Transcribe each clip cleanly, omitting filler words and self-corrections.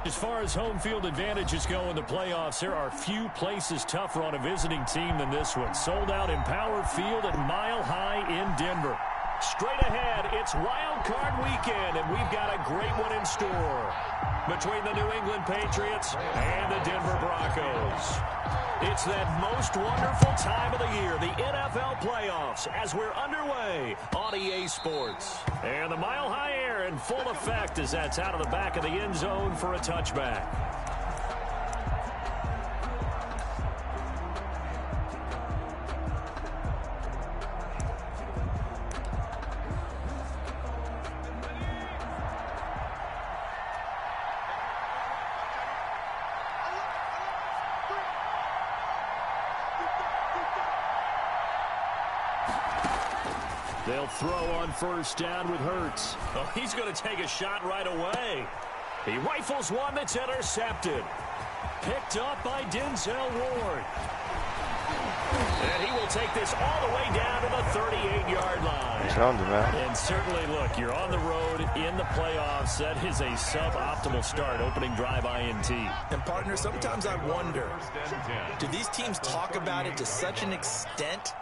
As far as home field advantages go in the playoffs, there are few places tougher on a visiting team than this one. Sold out in Power Field at Mile High in Denver. Straight ahead, it's Wild Card Weekend, and we've got a great one in store between the New England Patriots and the Denver Broncos. It's that most wonderful time of the year, the NFL playoffs, as we're underway on EA Sports. And the Mile High air in full effect as that's out of the back of the end zone for a touchback. They'll throw on first down with Hurts. Oh, he's going to take a shot right away. He rifles one that's intercepted. Picked up by Denzel Ward. And he will take this all the way down to the 38-yard line. And certainly, look, you're on the road in the playoffs. That is a suboptimal start, opening drive INT. And, partner, sometimes I wonder, do these teams talk about it to such an extent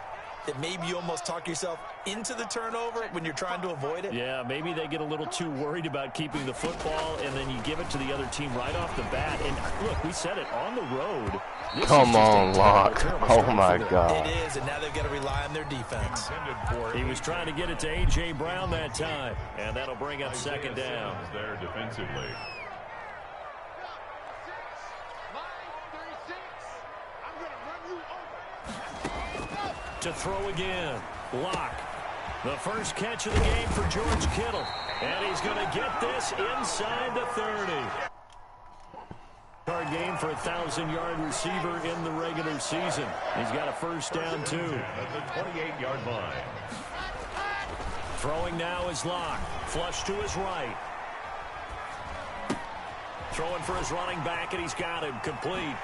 that maybe you almost talk yourself into the turnover when you're trying to avoid it? Yeah, maybe they get a little too worried about keeping the football, and then you give it to the other team right off the bat. And, look, we said it, on the road. Come on, Locke. Oh, my God. It is, and now they've got to rely on their defense. He was trying to get it to A.J. Brown that time, and that'll bring up second down. There defensively. To throw again. Locke. The first catch of the game for George Kittle. And he's going to get this inside the 30. Card game for a 1,000-yard receiver in the regular season. He's got a first down, too. At the 28-yard line. Throwing now is Locke. Flush to his right. Throwing for his running back, and he's got him complete.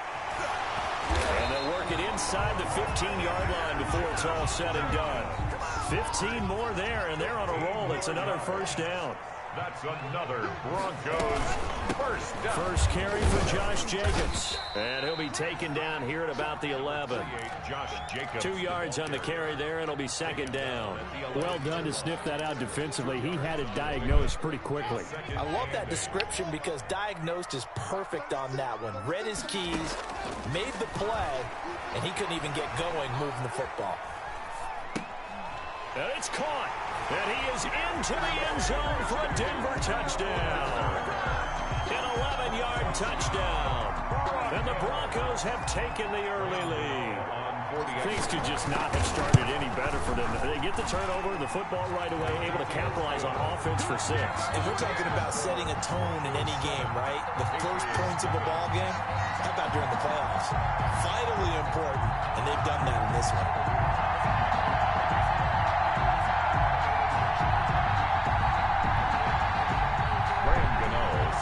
And they'll work it inside the 15-yard line before it's all said and done. 15 more there, and they're on a roll. It's another first down. That's another Broncos first down. First carry for Josh Jacobs. And he'll be taken down here at about the 11. Josh Jacobs. 2 yards on the carry there. It'll be second down. Well done to sniff that out defensively. He had it diagnosed pretty quickly. I love that description because diagnosed is perfect on that one. Read his keys, made the play, and he couldn't even get going moving the football. And it's caught. And he is into the end zone for a Denver touchdown. An 11-yard touchdown. And the Broncos have taken the early lead. Things could just not have started any better for them. They get the turnover, the football right away, able to capitalize on offense for 6. And we're talking about setting a tone in any game, right? The first points of a ball game. How about during the playoffs? Vitally important, and they've done that in this one.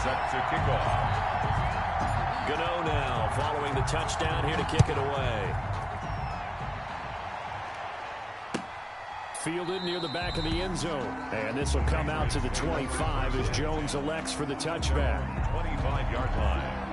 Set to kick off. Gano now following the touchdown here to kick it away. Fielded near the back of the end zone. And this will come out to the 25 as Jones elects for the touchback. 25-yard line.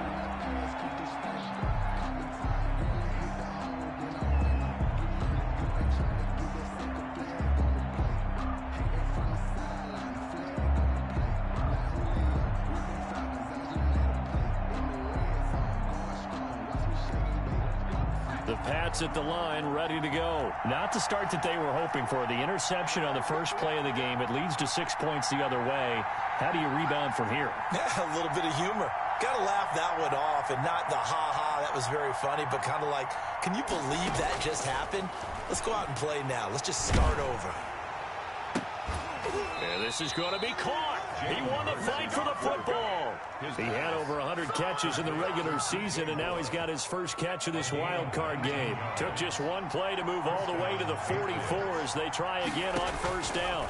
At the line, ready to go. Not the start that they were hoping for. The interception on the first play of the game. It leads to 6 points the other way. How do you rebound from here? Yeah, a little bit of humor. Got to laugh that one off, and not the ha-ha, that was very funny, but kind of like, can you believe that just happened? Let's go out and play now. Let's just start over. And this is going to be caught. He won the fight for the football. He had over 100 catches in the regular season, and now he's got his first catch of this wild card game. Took just one play to move all the way to the 44 as they try again on first down.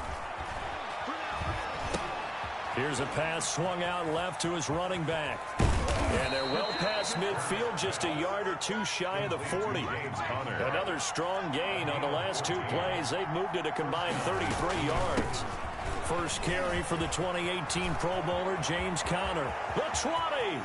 Here's a pass swung out left to his running back. And they're well past midfield, just a yard or two shy of the 40. Another strong gain on the last 2 plays. They've moved it a combined 33 yards. First carry for the 2018 Pro Bowler, James Conner. The 20.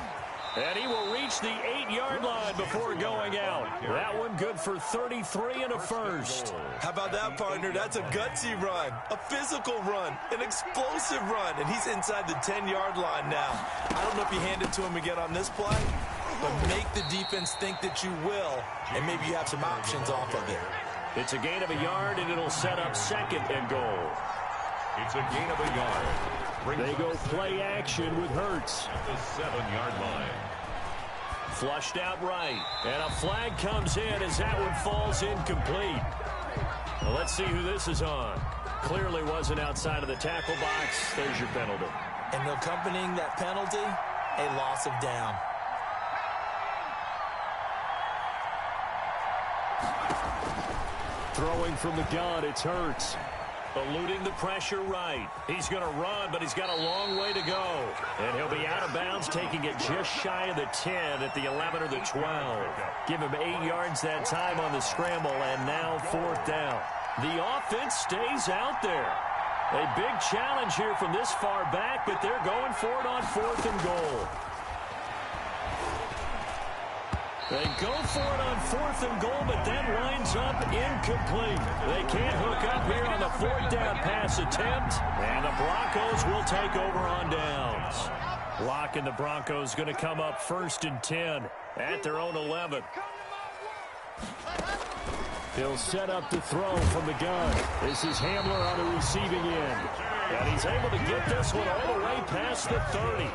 And he will reach the 8-yard line before going out. That one good for 33 and a first. How about that, partner? That's a gutsy run, a physical run, an explosive run, and he's inside the 10-yard line now. I don't know if you hand it to him again on this play, but make the defense think that you will, and maybe you have some options off of it. It's a gain of a yard, and it'll set up second and goal. It's a gain of a yard. They go play action with Hurts. At the 7-yard line. Flushed out right. And a flag comes in as that one falls incomplete. Well, let's see who this is on. Clearly wasn't outside of the tackle box. There's your penalty. And accompanying that penalty, a loss of down. Throwing from the gun, it's Hurts. Eluding the pressure right. He's going to run, but he's got a long way to go. And he'll be out of bounds, taking it just shy of the 10 at the 11 or the 12. Give him 8 yards that time on the scramble, and now 4th down. The offense stays out there. A big challenge here from this far back, but they're going for it on 4th and goal. They go for it on 4th and goal, but that winds up incomplete. They can't hook up here on the 4th down pass attempt, and the Broncos will take over on downs. Locke and the Broncos going to come up 1st and 10 at their own 11. He'll set up the throw from the gun. This is Hamler on the receiving end. And he's able to get this one all the way past the 30.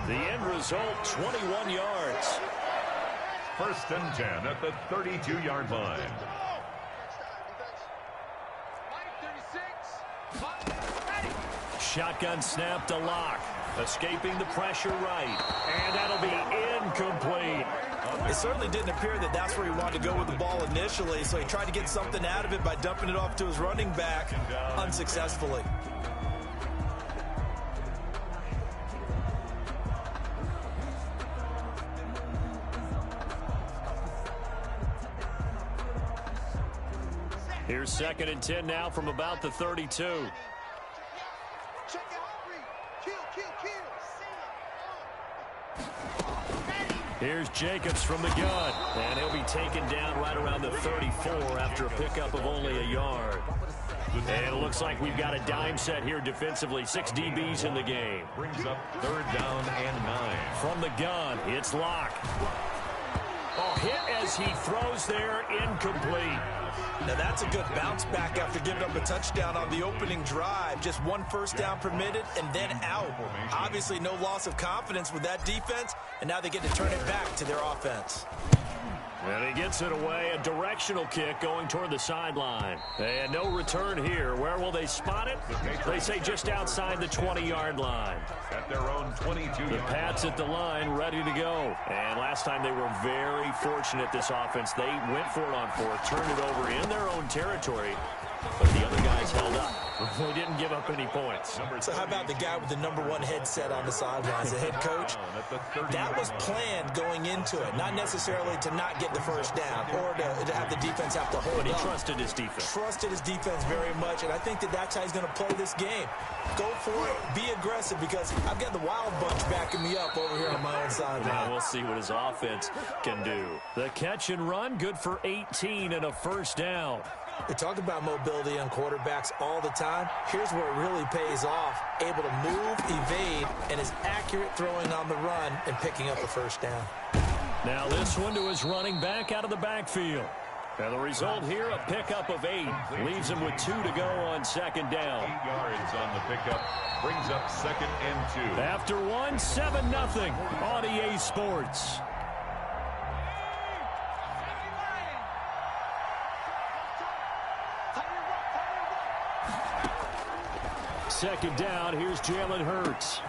The end result, 21 yards. 1st and 10 at the 32-yard line. Shotgun snap to Locke. Escaping the pressure right. And that'll be incomplete. It certainly didn't appear that that's where he wanted to go with the ball initially, so he tried to get something out of it by dumping it off to his running back unsuccessfully. Here's 2nd and 10 now from about the 32. Here's Jacobs from the gun, and he'll be taken down right around the 34 after a pickup of only a yard. And it looks like we've got a dime set here defensively. 6 DBs in the game. Brings up 3rd down and 9. From the gun, it's Locke. Oh, hit as he throws there, incomplete. Now that's a good bounce back after giving up a touchdown on the opening drive. Just 1 first down permitted and then out. Obviously no loss of confidence with that defense, and now they get to turn it back to their offense. And he gets it away, a directional kick going toward the sideline. And no return here. Where will they spot it? They say just outside the 20-yard line. At their own 22. The Pats at the line, ready to go. And last time they were very fortunate, this offense. They went for it on 4th, turned it over in their own territory, but the other guys held up. They didn't give up any points. So how about the guy with the #1 headset on the sidelines, the head coach? That was planned going into it, not necessarily to not get the first down or to have the defense have to hold up. But he trusted his defense. Trusted his defense very much, and I think that that's how he's going to play this game. Go for it, be aggressive, because I've got the Wild Bunch backing me up over here on my own sideline. Now we'll see what his offense can do. The catch and run, good for 18 and a first down. We talk about mobility on quarterbacks all the time. Here's where it really pays off. Able to move, evade, and is accurate throwing on the run and picking up a first down. Now this one to his running back out of the backfield. And the result here, a pickup of 8. Leaves him with 2 to go on 2nd down. 8 yards on the pickup. Brings up 2nd and 2. After 1, 7-0 on EA Sports. Second down, here's Jalen Hurts.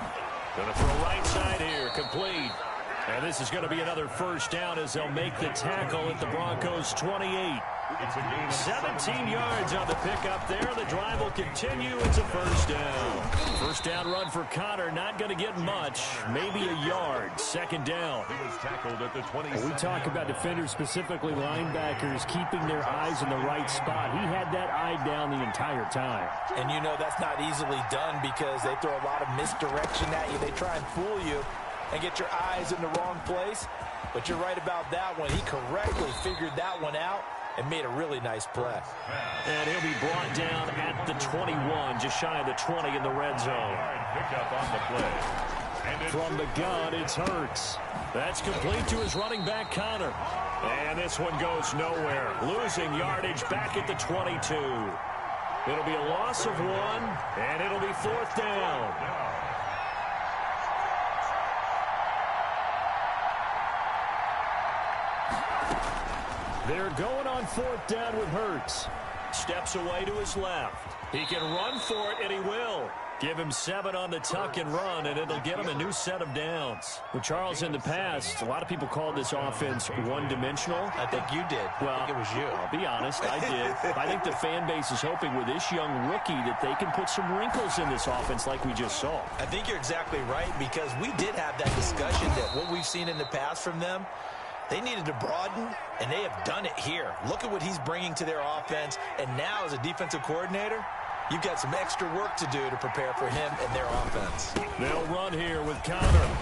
Going to throw right side here, complete. And this is going to be another first down as they'll make the tackle at the Broncos' 28. It's a gain of 17 yards on the pickup there. The drive will continue. It's a first down. First down run for Connor. Not going to get much. Maybe a yard. Second down. He was tackled at the 20. We talk about defenders, specifically linebackers, keeping their eyes in the right spot. He had that eye down the entire time. And you know that's not easily done because they throw a lot of misdirection at you. They try and fool you and get your eyes in the wrong place. But you're right about that one. He correctly figured that one out and made a really nice play. And he'll be brought down at the 21, just shy of the 20 in the red zone. Pickup on the play. From the gun, it's Hurts. That's complete to his running back, Connor. And this one goes nowhere. Losing yardage back at the 22. It'll be a loss of 1, and it'll be fourth down. They're going on fourth down with Hurts. Steps away to his left. He can run for it, and he will. Give him 7 on the tuck and run, and it'll get him a new set of downs. Well, Charles, in the past, a lot of people called this offense one-dimensional. I think you did. Well, I think it was you. I'll be honest, I did. I think the fan base is hoping with this young rookie that they can put some wrinkles in this offense like we just saw. I think you're exactly right because we did have that discussion that what we've seen in the past from them, they needed to broaden, and they have done it here. Look at what he's bringing to their offense, and now as a defensive coordinator, you've got some extra work to do to prepare for him and their offense. They'll run here with Connor.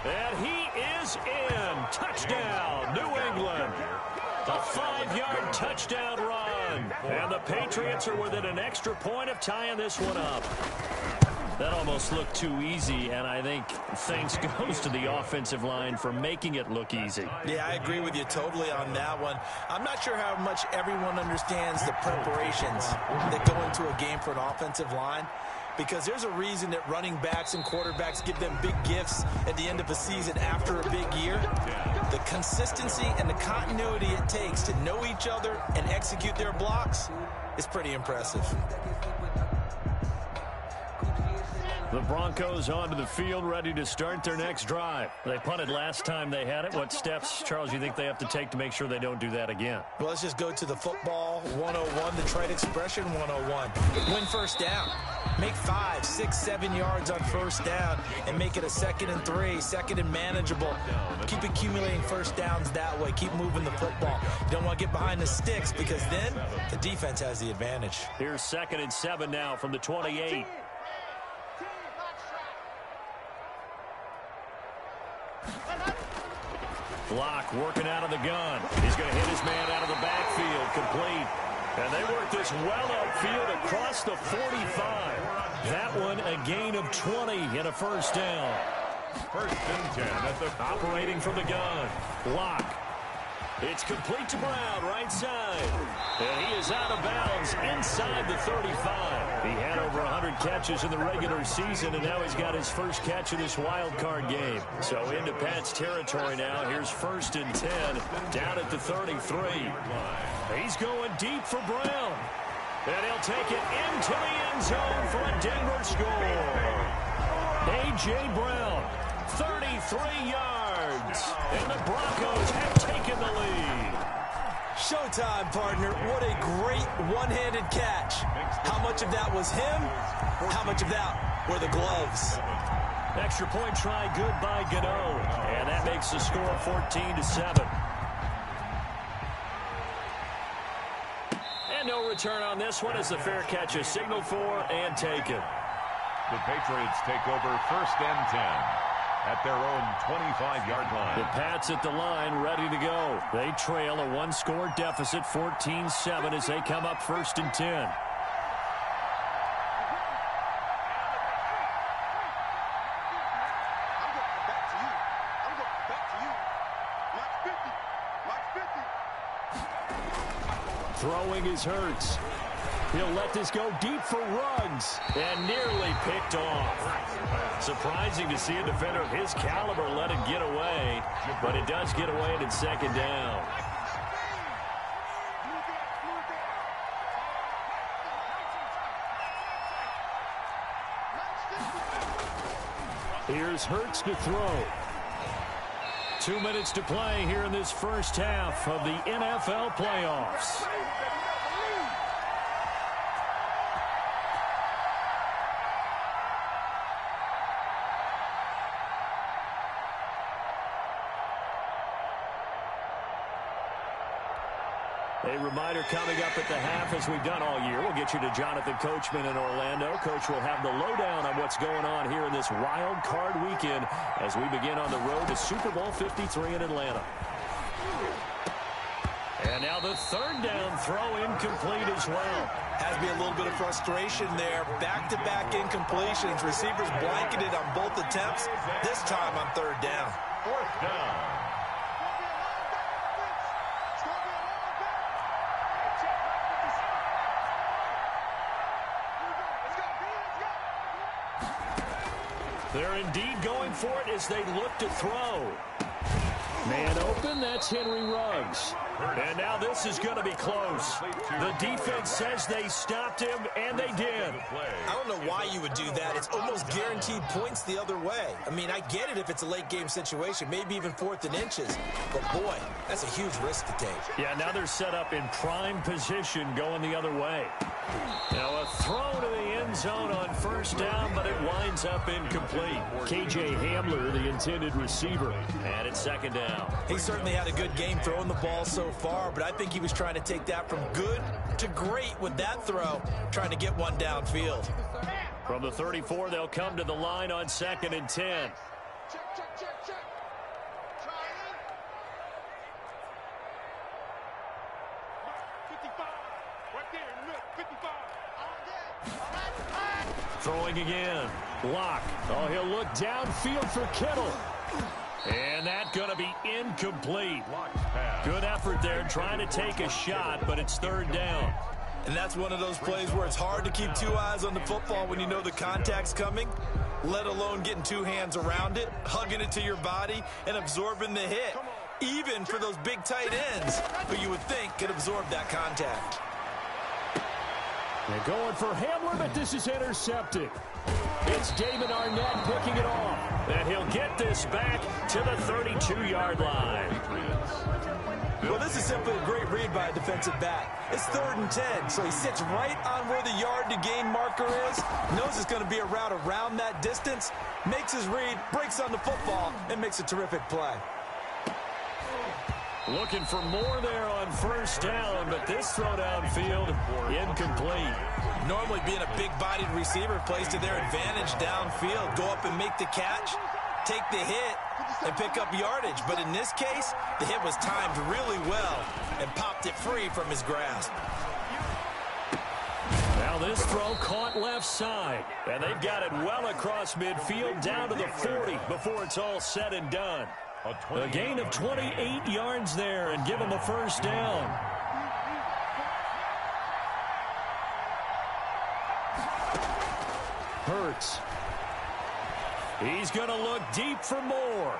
And he is in. Touchdown, New England. A 5-yard touchdown run. And the Patriots are within an extra point of tying this one up. That almost looked too easy, and I think thanks goes to the offensive line for making it look easy. Yeah, I agree with you totally on that one. I'm not sure how much everyone understands the preparations that go into a game for an offensive line, because there's a reason that running backs and quarterbacks give them big gifts at the end of a season after a big year. The consistency and the continuity it takes to know each other and execute their blocks is pretty impressive. The Broncos onto the field, ready to start their next drive. They punted last time they had it. What steps, Charles, you think they have to take to make sure they don't do that again? Well, let's just go to the football 101, the trade expression 101. Win first down. Make 5, 6, 7 yards on first down and make it a 2nd and 3, 2nd and manageable. Keep accumulating first downs that way. Keep moving the football. You don't want to get behind the sticks because then the defense has the advantage. Here's 2nd and 7 now from the 28. Block working out of the gun. He's going to hit his man out of the backfield. Complete. And they work this well upfield across the 45. That one a gain of 20 and a first down. First and 10 at the operating from the gun. Block. It's complete to Brown, right side. And he is out of bounds inside the 35. He had over 100 catches in the regular season, and now he's got his first catch of this wild card game. So into Pat's territory now. Here's 1st and 10 down at the 33. He's going deep for Brown. And he'll take it into the end zone for a Denver score. A.J. Brown, 33 yards. And the Broncos have taken the lead. Showtime, partner. What a great one-handed catch. How much of that was him? How much of that were the gloves? Extra point try good by Gano. And that makes the score 14-7. And no return on this one as the fair catch is signaled for and taken. The Patriots take over 1st and 10 at their own 25-yard line. The Pats at the line, ready to go. They trail a one-score deficit, 14-7, as they come up 1st and 10. Throwing is Hurts. He'll let this go deep for Ruggs and nearly picked off. Surprising to see a defender of his caliber let it get away, but it does get away and it's 2nd down. Here's Hurts to throw. 2 minutes to play here in this first half of the NFL playoffs. A reminder coming up at the half, as we've done all year. We'll get you to Jonathan Coachman in Orlando. Coach will have the lowdown on what's going on here in this wild card weekend as we begin on the road to Super Bowl 53 in Atlanta. And now the third down throw incomplete as well. Has to be a little bit of frustration there. Back-to-back incompletions. Receivers blanketed on both attempts. This time on third down. Fourth down. They're indeed going for it as they look to throw. Man open, that's Henry Ruggs. And now this is going to be close. The defense says they stopped him, and they did. I don't know why you would do that. It's almost guaranteed points the other way. I mean, I get it if it's a late-game situation, maybe even 4th and inches. But, boy, that's a huge risk to take. Yeah, now they're set up in prime position going the other way. Now a throw to the end zone on first down, but it winds up incomplete. KJ Hamler, the intended receiver, and it's second down. He certainly had a good game throwing the ball so far, but I think he was trying to take that from good to great with that throw, trying to get one downfield. From the 34, they'll come to the line on 2nd and 10. Throwing again. Block. Oh, he'll look downfield for Kittle. And that's going to be incomplete. Good effort there trying to take a shot, but it's third down. And that's one of those plays where it's hard to keep 2 eyes on the football when you know the contact's coming, let alone getting 2 hands around it, hugging it to your body, and absorbing the hit. Even for those big tight ends who you would think could absorb that contact. They're going for Hamler, but this is intercepted. It's David Arnett picking it off. And he'll get this back to the 32-yard line. Well, this is simply a great read by a defensive back. It's 3rd and 10, so he sits right on where the yard-to-gain marker is, knows it's going to be a route around that distance, makes his read, breaks on the football, and makes a terrific play. Looking for more there on first down, but this throw downfield incomplete. Normally being a big-bodied receiver plays to their advantage downfield. Go up and make the catch, take the hit, and pick up yardage. But in this case, the hit was timed really well and popped it free from his grasp. Now this throw caught left side, and they've got it well across midfield down to the 40 before it's all said and done. A gain of 28 yards there and give him a first down. Hurts. He's going to look deep for more.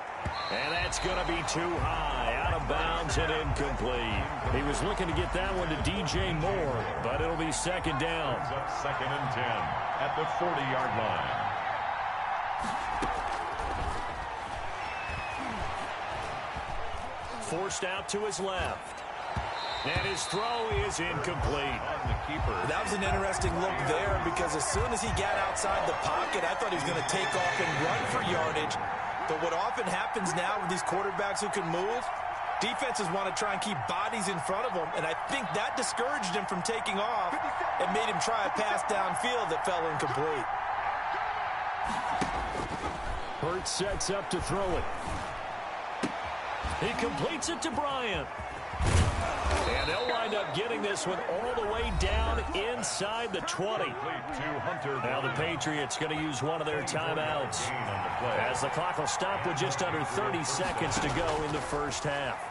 And that's going to be too high. Out of bounds and incomplete. He was looking to get that one to DJ Moore, but it'll be second down. Up 2nd and 10 at the 40-yard line. Forced out to his left. And his throw is incomplete. The keeper. That was an interesting look there because as soon as he got outside the pocket, I thought he was going to take off and run for yardage. But what often happens now with these quarterbacks who can move, defenses want to try and keep bodies in front of them, and I think that discouraged him from taking off and made him try a pass downfield that fell incomplete. Hurts sets up to throw it. He completes it to Bryant. And they'll wind up getting this one all the way down inside the 20. Now the Patriots going to use one of their timeouts as the clock will stop with just under 30 seconds to go in the first half.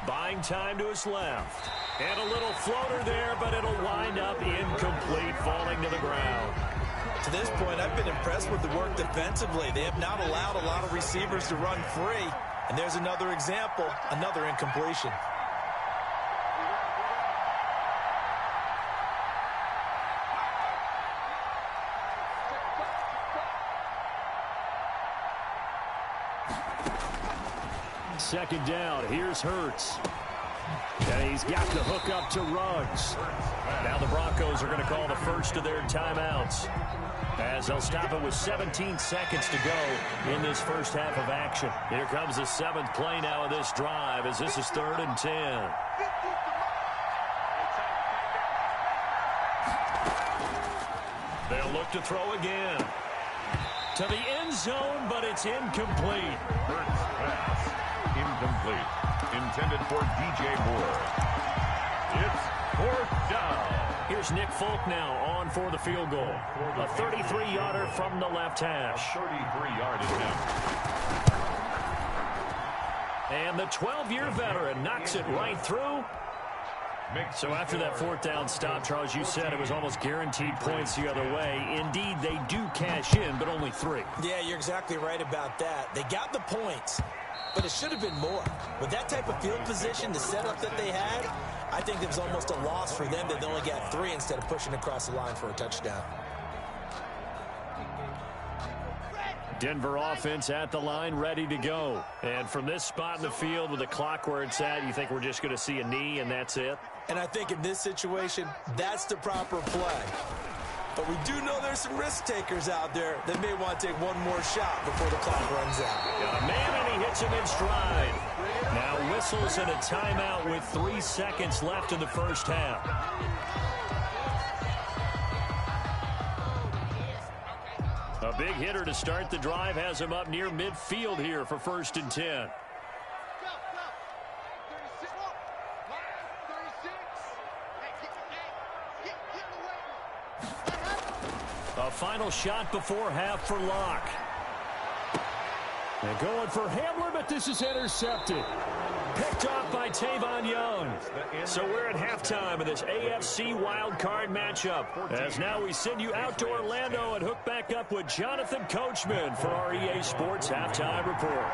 Buying time to his left. And a little floater there, but it'll wind up incomplete, falling to the ground. To this point, I've been impressed with the work defensively. They have not allowed a lot of receivers to run free. And there's another example, another incompletion. second down. Here's Hurts. And he's got the hook up to Ruggs. Now the Broncos are going to call the first of their timeouts, as they'll stop it with 17 seconds to go in this first half of action. Here comes the 7th play now of this drive, as this is 3rd and 10. They'll look to throw again. To the end zone, but it's incomplete. Hurts pass. Incomplete. Intended for DJ Moore. It's 4th down. Here's Nick Folk now on for the field goal. A 33-yarder from the left hash. 33-yard attempt. And the 12-year veteran knocks it right through. So after that 4th down stop, Charles, you said it was almost guaranteed points the other way. Indeed, they do cash in, but only 3. Yeah, you're exactly right about that. They got the points, but it should have been more. With that type of field position, the setup that they had, I think it was almost a loss for them that they only got 3 instead of pushing across the line for a touchdown. Denver offense at the line, ready to go. And from this spot in the field with the clock where it's at, you think we're just going to see a knee and that's it? And I think in this situation, that's the proper play. But we do know there's some risk takers out there that may want to take one more shot before the clock runs out. Got a man, and he hits him in stride. Now whistles and a timeout with 3 seconds left in the first half. A big hitter to start the drive has him up near midfield here for 1st and 10. A final shot before half for Locke. They're going for Hamler, but this is intercepted. Picked off by Tavon Young. So we're at halftime of this AFC wildcard matchup. As now we send you out to Orlando and hook back up with Jonathan Coachman for our EA Sports Halftime Report.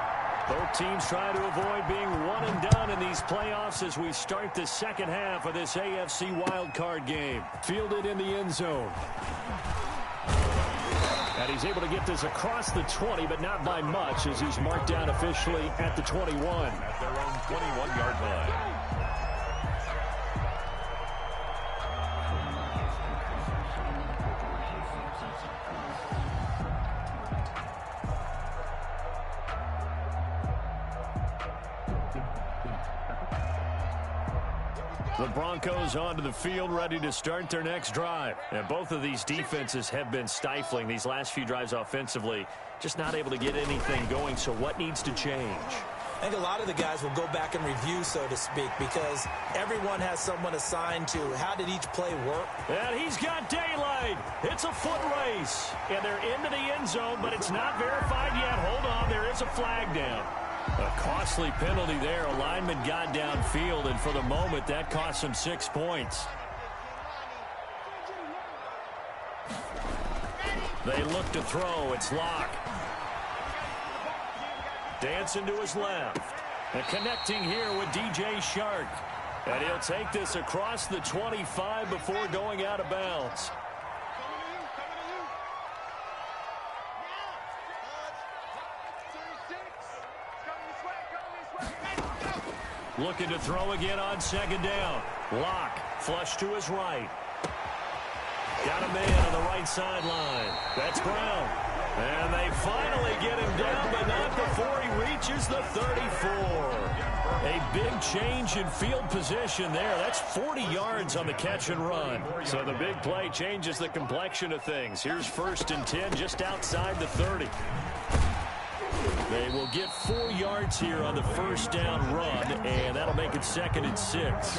Both teams trying to avoid being one and done in these playoffs as we start the second half of this AFC wildcard game. Fielded in the end zone. And he's able to get this across the 20, but not by much, as he's marked down officially at the 21. At their own 21-yard line. The Broncos onto the field, ready to start their next drive. And both of these defenses have been stifling these last few drives offensively. Just not able to get anything going, so what needs to change? I think a lot of the guys will go back and review, so to speak, because everyone has someone assigned to how did each play work. And he's got daylight. It's a foot race. And they're into the end zone, but it's not verified yet. Hold on, there is a flag down. A costly penalty there. A lineman got downfield, and for the moment, that cost him 6 points. They look to throw. It's Locke. Dancing to his left. And connecting here with DJ Shark. And he'll take this across the 25 before going out of bounds. Looking to throw again on second down. Locke, flush to his right. Got a man on the right sideline. That's Brown. And they finally get him down, but not before he reaches the 34. A big change in field position there. That's 40 yards on the catch and run. So the big play changes the complexion of things. Here's 1st and 10 just outside the 30. They will get 4 yards here on the first down run, and that'll make it 2nd and 6.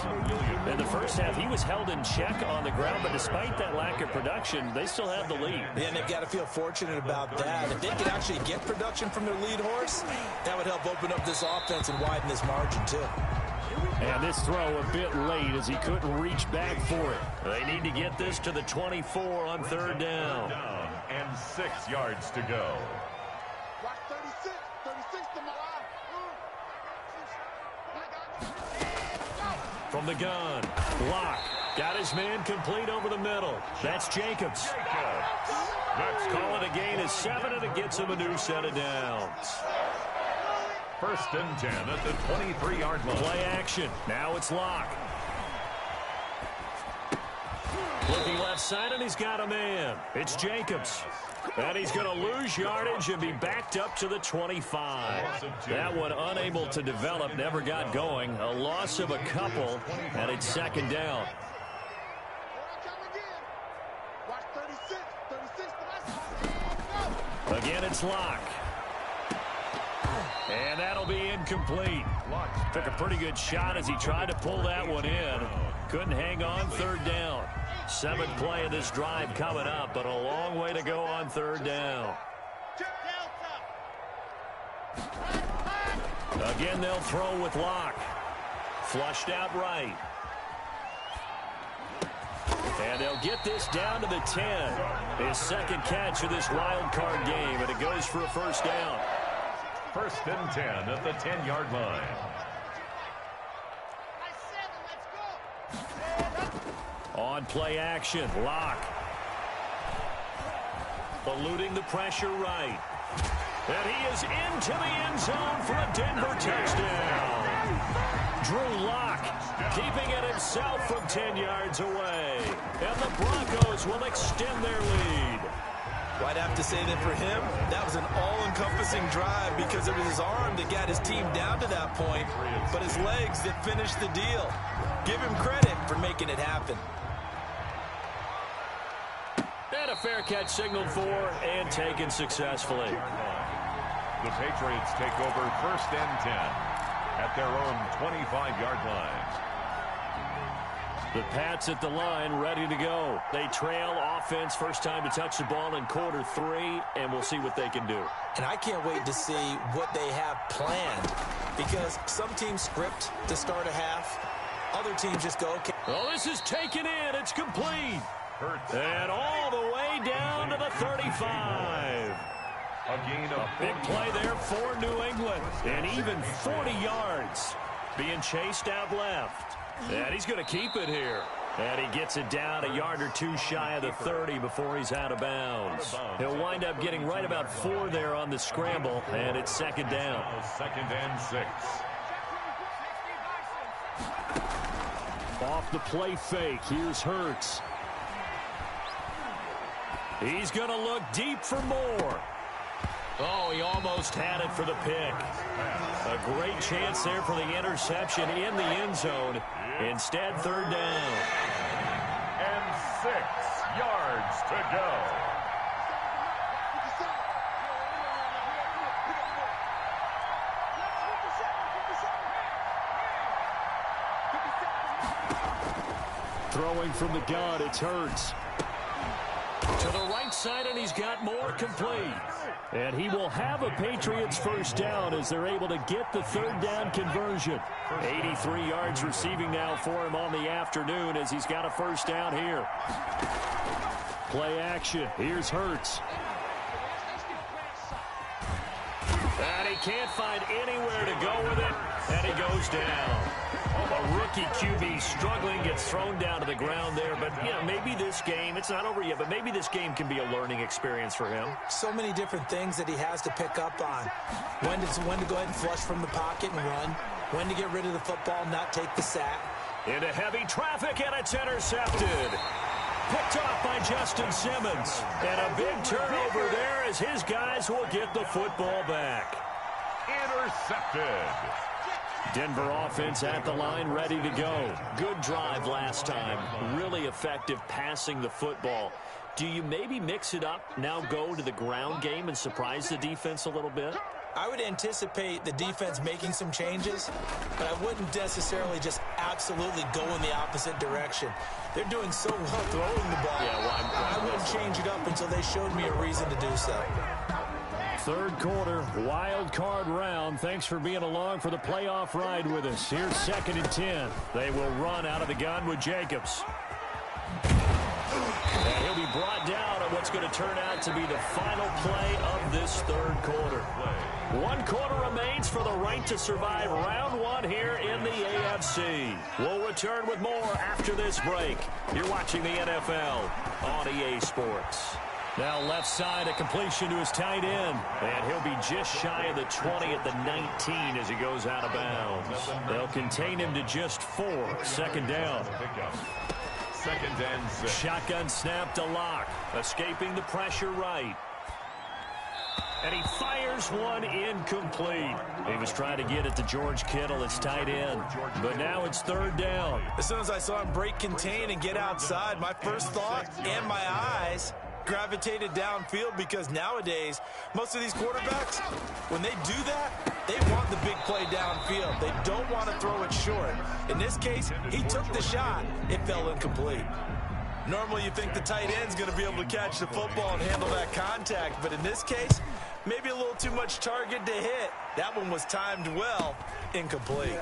In the first half, he was held in check on the ground, but despite that lack of production, they still have the lead. Yeah, and they've got to feel fortunate about that. If they could actually get production from their lead horse, that would help open up this offense and widen this margin, too. And this throw a bit late as he couldn't reach back for it. They need to get this to the 24 on 3rd down. And 6 yards to go. From the gun, Locke got his man complete over the middle. That's Jacobs. Let's call it a gain of 7, and it gets him a new set of downs. First and 10 at the 23-yard line. Play action. Now it's Locke. Looking left side, and he's got a man. It's Jacobs. And he's going to lose yardage and be backed up to the 25. That one unable to develop, never got going. A loss of a couple, and it's second down. Again, it's Locke. And that'll be incomplete. Took a pretty good shot as he tried to pull that one in. Couldn't hang on, third down. Seventh play of this drive coming up, but a long way to go on third down. Again, they'll throw with Locke. Flushed out right. And they'll get this down to the 10. His second catch of this wild card game, and it goes for a first down. First and 10 at the 10-yard line. On play action, Locke. Eluding the pressure right. And he is into the end zone for a Denver touchdown. Drew Locke keeping it himself from 10 yards away. And the Broncos will extend their lead. Well, I'd have to say that for him, that was an all-encompassing drive because it was his arm that got his team down to that point, but his legs that finished the deal. Give him credit for making it happen. And a fair catch signaled for and taken successfully. The Patriots take over first and 10 at their own 25-yard line. The Pats at the line, ready to go. They trail offense, first time to touch the ball in quarter 3, and we'll see what they can do. And I can't wait to see what they have planned because some teams script to start a half. Other teams just go, okay. Oh, this is taken in. It's complete. And all the way down to the 35. A big play there for New England. And even 40 yards being chased out left. And he's going to keep it here. And he gets it down a yard or two shy of the 30 before he's out of bounds. He'll wind up getting right about 4 there on the scramble, and it's second down. Second and 6. Off the play fake, here's Hurts. He's going to look deep for more. Oh, he almost had it for the pick. A great chance there for the interception in the end zone. Instead, third down. And 6 yards to go. Throwing from the gun, it's Hurts. To the right side, and he's got more complete. And he will have a Patriots first down as they're able to get the third down conversion. 83 yards receiving now for him on the afternoon as he's got a first down here. Play action. Here's Hurts. And he can't find anywhere to go with it, and he goes down. A rookie QB struggling, gets thrown down to the ground there. But, you know, maybe this game, it's not over yet, but maybe this game can be a learning experience for him. So many different things that he has to pick up on. When to go ahead and flush from the pocket and run. When to get rid of the football, not take the sack. Into heavy traffic, and it's intercepted. Picked off by Justin Simmons. And a big turnover there as his guys will get the football back. Intercepted. Denver offense at the line, ready to go. Good drive last time. Really effective passing the football. Do you maybe mix it up, now go to the ground game and surprise the defense a little bit? I would anticipate the defense making some changes, but I wouldn't necessarily just absolutely go in the opposite direction. They're doing so well throwing the ball. Yeah, well, I wouldn't change it up until they showed me a reason to do so. Third quarter, wild card round. Thanks for being along for the playoff ride with us. Here's second and 10. They will run out of the gun with Jacobs. And he'll be brought down at what's going to turn out to be the final play of this third quarter. 1 quarter remains for the right to survive round 1 here in the AFC. We'll return with more after this break. You're watching the NFL on EA Sports. Now left side, a completion to his tight end. And he'll be just shy of the 20 at the 19 as he goes out of bounds. They'll contain him to just 4. Second down. Second and 6. Shotgun snap to Locke. Escaping the pressure right. And he fires one incomplete. He was trying to get it to George Kittle, his tight end. But now it's third down. As soon as I saw him break contain and get outside, my first thought and my eyes gravitated downfield, because nowadays, most of these quarterbacks, when they do that, they want the big play downfield. They don't want to throw it short. In this case, he took the shot. It fell incomplete. Normally, you think the tight end's going to be able to catch the football and handle that contact, but in this case, maybe a little too much target to hit. That one was timed well, incomplete.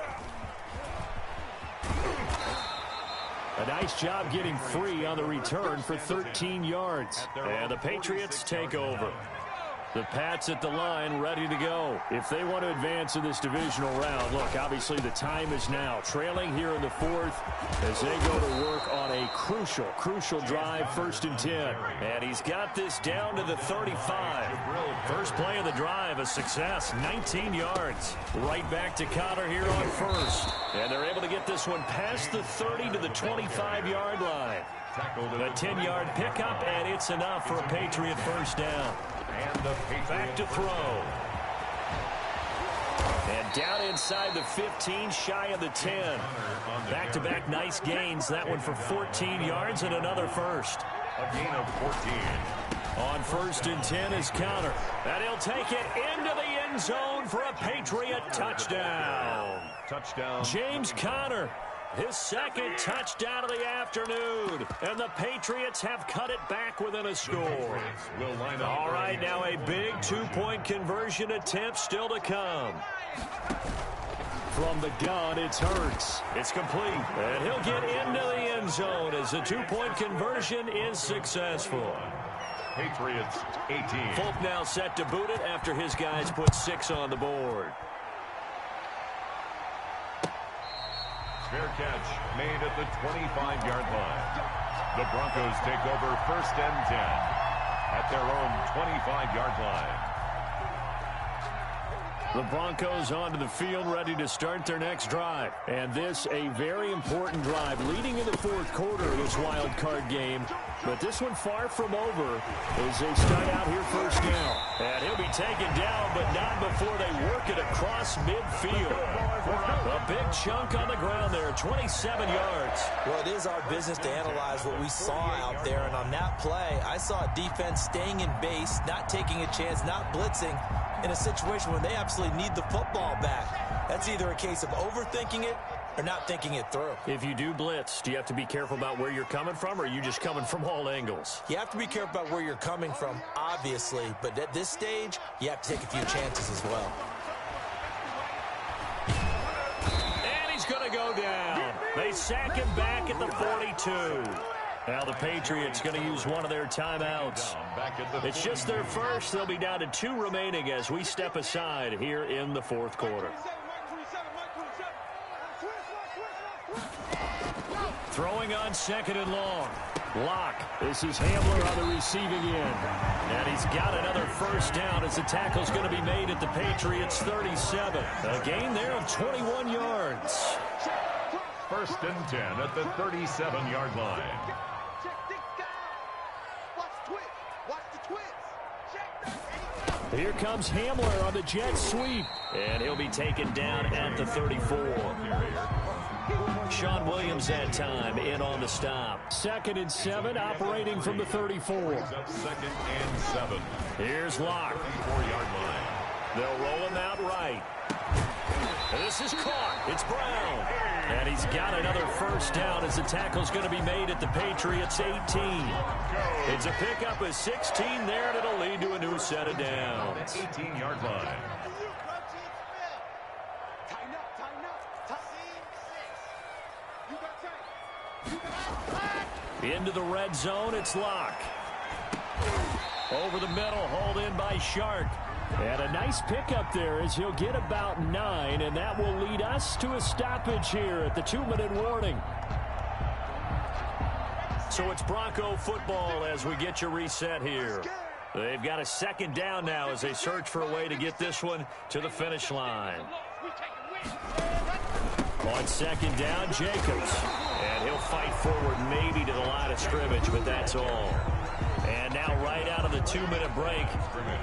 A nice job getting free on the return for 13 yards. And the Patriots take over. The Pats at the line, ready to go. If they want to advance in this divisional round, look, obviously the time is now. Trailing here in the fourth as they go to work on a crucial drive, 1st and 10. And he's got this down to the 35. First play of the drive, a success, 19 yards. Right back to Connor here on first. And they're able to get this one past the 30 to the 25-yard line. A 10-yard pickup, and it's enough for a Patriot first down. Back to throw. And down inside the 15, shy of the 10. Back-to-back nice gains. That one for 14 yards and another first. A gain of 14. On 1st and 10 is Connor. And he'll take it into the end zone for a Patriot touchdown. Touchdown. James Conner. His second touchdown of the afternoon. And the Patriots have cut it back within a score. All right, now a big 2-point conversion attempt still to come. From the gun, it's Hurts. It's complete. And he'll get into the end zone as the 2-point conversion is successful. Patriots 18. Folk now set to boot it after his guys put 6 on the board. Fair catch made at the 25-yard line. The Broncos take over 1st and 10 at their own 25-yard line. The Broncos onto the field, ready to start their next drive. And this, a very important drive leading in the fourth quarter of this wild card game. But this one far from over as they start out here first down. And he'll be taken down, but not before they work it across midfield. A big chunk on the ground there, 27 yards. Well, it is our business to analyze what we saw out there. And on that play, I saw a defense staying in base, not taking a chance, not blitzing, in a situation where they absolutely need the football back. That's either a case of overthinking it or not thinking it through. If you do blitz, do you have to be careful about where you're coming from, or are you just coming from all angles? You have to be careful about where you're coming from, obviously, but at this stage, you have to take a few chances as well. And he's going to go down. They sack him back at the 42. Now the Patriots going to use one of their timeouts. It's just their first. They'll be down to 2 remaining as we step aside here in the fourth quarter. Throwing on 2nd and long. Locke. This is Hamler on the receiving end. And he's got another first down as the tackle's going to be made at the Patriots 37. A gain there of 21 yards. 1st and 10 at the 37-yard line. Here comes Hamler on the jet sweep. And he'll be taken down at the 34. Sean Williams that time in on the stop. 2nd and 7, operating from the 34. 2nd and 7. Here's Locke. 34-yard line. They'll roll him out right. And this is caught. It's Brown. And he's got another first down as the tackle's going to be made at the Patriots 18. It's a pickup of 16 there, and it'll lead to a new set of downs. 18-yard line. Into the red zone, it's Locke. Over the middle, hauled in by Shark. And a nice pickup there as he'll get about 9, and that will lead us to a stoppage here at the 2-minute warning. So it's Bronco football as we get you reset here. They've got a second down now as they search for a way to get this one to the finish line. On second down, Jacobs. And he'll fight forward maybe to the line of scrimmage, but that's all. And now right out of the 2-minute break,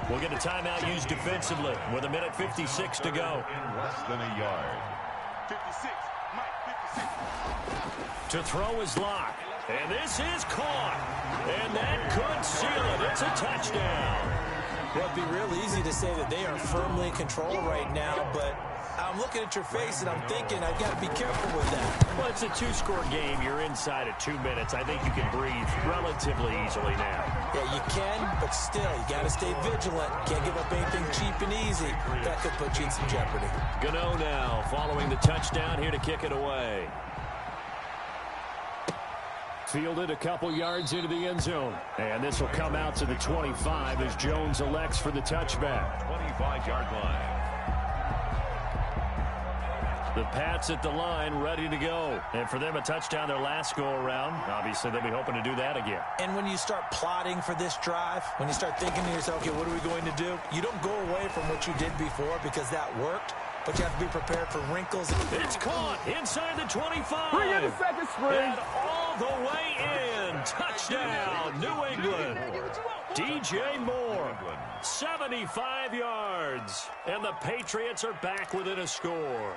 we'll get a timeout used defensively with 1:56 to go. In less than a yard. 56, Mike, 56. To throw his lock. And this is caught. And that could seal it. It's a touchdown. Well, it'd be real easy to say that they are firmly in control right now, but I'm looking at your face and I'm thinking I've got to be careful with that. Well, it's a 2-score game. You're inside at 2 minutes. I think you can breathe relatively easily now. Yeah, you can, but still, you got to stay vigilant. Can't give up anything cheap and easy. That could put you in some jeopardy. Gano now following the touchdown here to kick it away. Fielded a couple yards into the end zone. And this will come out to the 25 as Jones elects for the touchback. 25-yard line. The Pats at the line ready to go. And for them, a touchdown their last go-around. Obviously, they'll be hoping to do that again. And when you start plotting for this drive, when you start thinking to yourself, okay, what are we going to do? You don't go away from what you did before because that worked. But you have to be prepared for wrinkles. It's caught inside the 25. Bring in the second spring. And all the way in. Touchdown, New England. DJ Moore, 75 yards. And the Patriots are back within a score.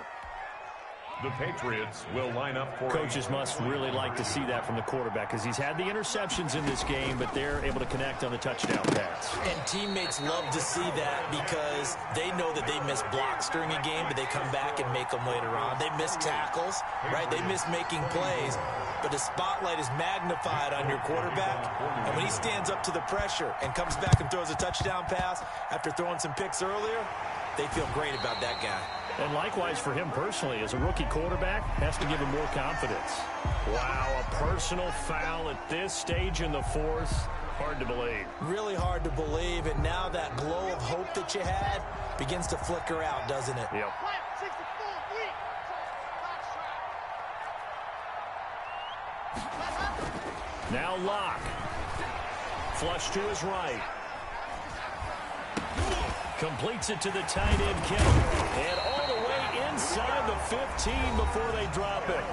The Patriots will line up for... Coaches must really like to see that from the quarterback because he's had the interceptions in this game, but they're able to connect on the touchdown pass. And teammates love to see that because they know that they miss blocks during a game, but they come back and make them later on. They miss tackles, right? They miss making plays, but the spotlight is magnified on your quarterback. And when he stands up to the pressure and comes back and throws a touchdown pass after throwing some picks earlier, they feel great about that guy. And likewise for him personally, as a rookie quarterback, has to give him more confidence. Wow, a personal foul at this stage in the fourth. Hard to believe. Really hard to believe, and now that glow of hope that you had begins to flicker out, doesn't it? Yep. Now Locke. Flush to his right. Completes it to the tight end, Kittle. And all the way inside the 15 before they drop it.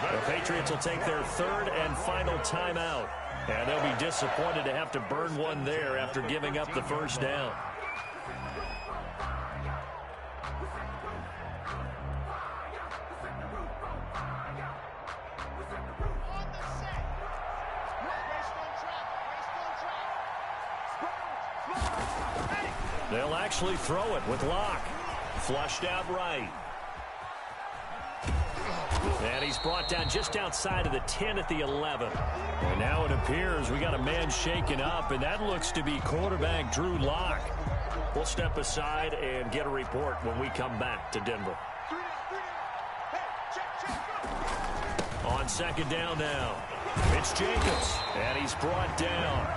The Patriots will take their third and final timeout. And they'll be disappointed to have to burn one there after giving up the first down. They'll actually throw it with Locke. Flushed out right. And he's brought down just outside of the 10 at the 11. And now it appears we got a man shaken up, and that looks to be quarterback Drew Lock. We'll step aside and get a report when we come back to Denver. On second down now. It's Jacobs, and he's brought down.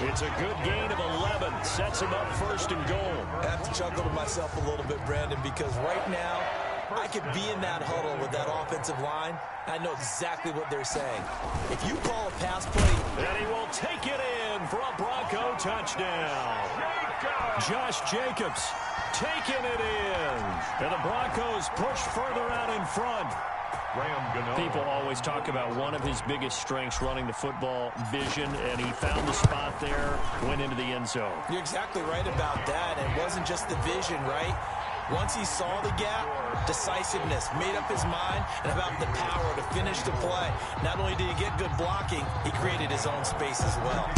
It's a good gain of 11. Sets him up first and goal. I have to chuckle to myself a little bit, Brandon, because right now I could be in that huddle with that offensive line. I know exactly what they're saying. If you call a pass play... And he will take it in for a Bronco touchdown. Josh Jacobs taking it in. And the Broncos push further out in front. People always talk about one of his biggest strengths running the football, vision, and he found the spot there, went into the end zone. You're exactly right about that. It wasn't just the vision, right? Once he saw the gap, decisiveness, made up his mind, and about the power to finish the play. Not only did he get good blocking, he created his own space as well.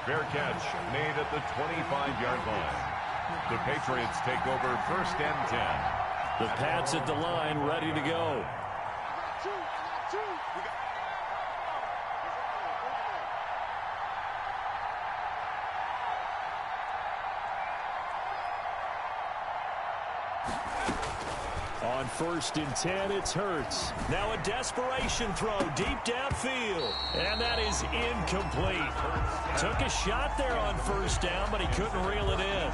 Fair catch made at the 25-yard line. The Patriots take over first and 10. The Pats at the line, ready to go. On first and 10, it's Hurts. Now a desperation throw deep downfield. And that is incomplete. Took a shot there on first down, but he couldn't reel it in.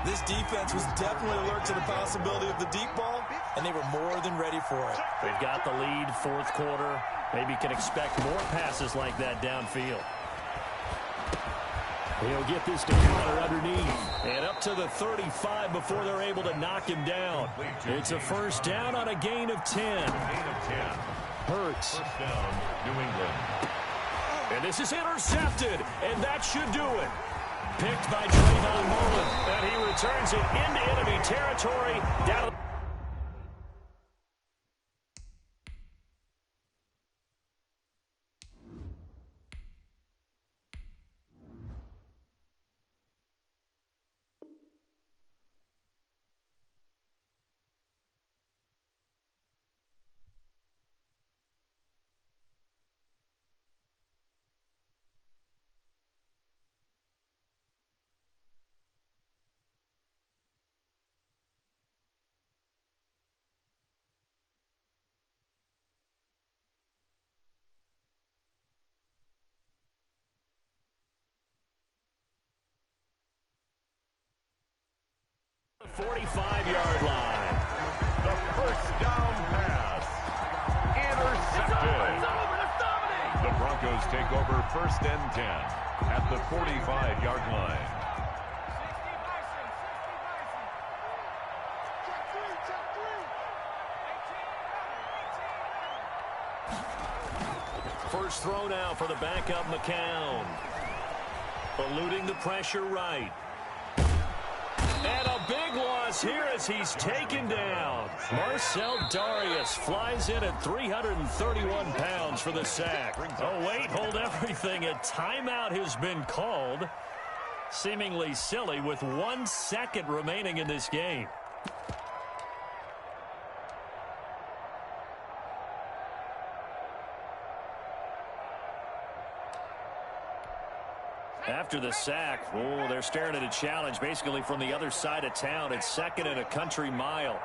This defense was definitely alert to the possibility of the deep ball, and they were more than ready for it. They've got the lead, fourth quarter. Maybe can expect more passes like that downfield. He'll get this to counter underneath. And up to the 35 before they're able to knock him down. It's a first down on a gain of 10. Hurts. First down, New England. And this is intercepted, and that should do it. Picked by Trayvon Mullen, and he returns it into enemy territory. Down. The 45-yard line. The first down pass. Intercepted. The Broncos take over first and 10 at the 45-yard line. First throw now for the backup McCown. Eluding the pressure right. And a big loss here as he's taken down. Marcel Darius flies in at 331 pounds for the sack. Oh, wait, hold everything. A timeout has been called. Seemingly silly with 1 second remaining in this game. After the sack, oh, they're staring at a challenge basically from the other side of town. It's second and a country mile.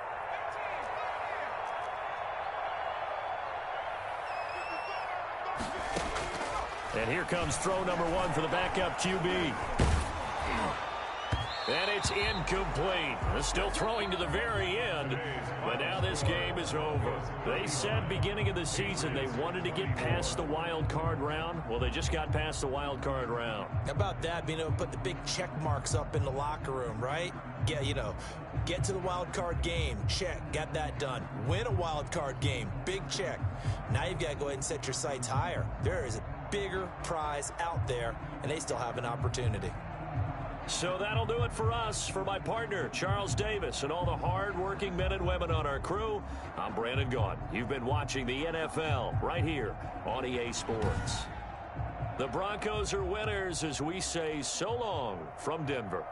And here comes throw number 1 for the backup QB. And it's incomplete. They're still throwing to the very end, but now this game is over. They said beginning of the season they wanted to get past the wild card round. Well, they just got past the wild card round. How about that, being able to put the big check marks up in the locker room, right? Yeah, you know, get to the wild card game, check, got that done. Win a wild card game, big check. Now you've got to go ahead and set your sights higher. There is a bigger prize out there, and they still have an opportunity. So that'll do it for us. For my partner, Charles Davis, and all the hard-working men and women on our crew, I'm Brandon Gaudin. You've been watching the NFL right here on EA Sports. The Broncos are winners as we say so long from Denver.